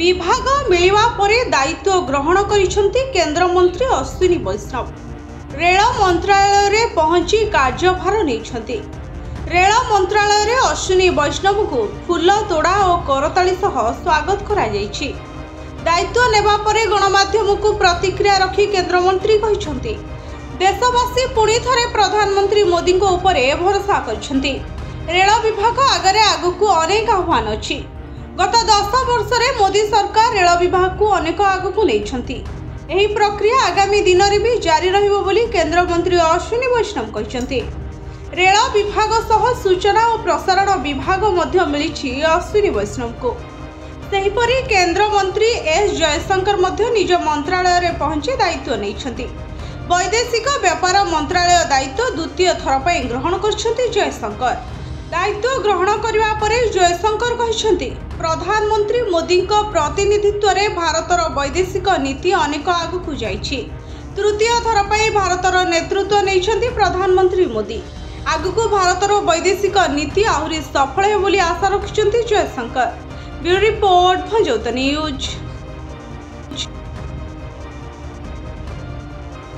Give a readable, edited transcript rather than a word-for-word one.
विभाग मिलवा पर दायित्व ग्रहण करिसेंती केंद्र मंत्री अश्विनी वैष्णव। रेल मंत्रालय रे पहुंची कार्यभार नेइछंती। रेल मंत्रालय रे अश्विनी वैष्णव को फूल तोड़ा और करताली सह स्वागत करा जायछि। दायित्व नेबा परे गणमाध्यम को प्रतिक्रिया रखी केंद्र मंत्री कहिसेंती देशवासी पुणी थरे प्रधानमंत्री मोदी को ऊपर भरोसा करछंती। रेल विभाग आगरे आगु अनेक आह्वान अछि। गत 10 वर्ष रे मोदी सरकार रेल विभाग को अनेक आगु नहीं। एही प्रक्रिया आगामी दिन में भी जारी रहिबो बोली केंद्र मंत्री अश्विनी वैष्णव कहते। रेल विभाग सह सूचना और प्रसारण विभाग मध्य मिली अश्विनी वैष्णव को। सेहीपरि केंद्र मंत्री एस जयशंकर मध्य निज मंत्रालय रे पहुंची दायित्व नहीं। वैदेशिक व्यापार मंत्रालय दायित्व द्वितीय थर पर ग्रहण करछंती जयशंकर। दायित्व ग्रहण करने पर जयशंकर कहते प्रधानमंत्री मोदी प्रतिनिधित्व रे भारतर वैदेशिक नीति अनेक आगू जाइछि। तृतीय थर पर भारतर नेतृत्व नहीं प्रधानमंत्री मोदी। आगू भारतर वैदेशिक नीति आहरी सफल हो आशा रखिछंती जयशंकर। ब्यूरो रिपोर्ट भंजौता न्यूज।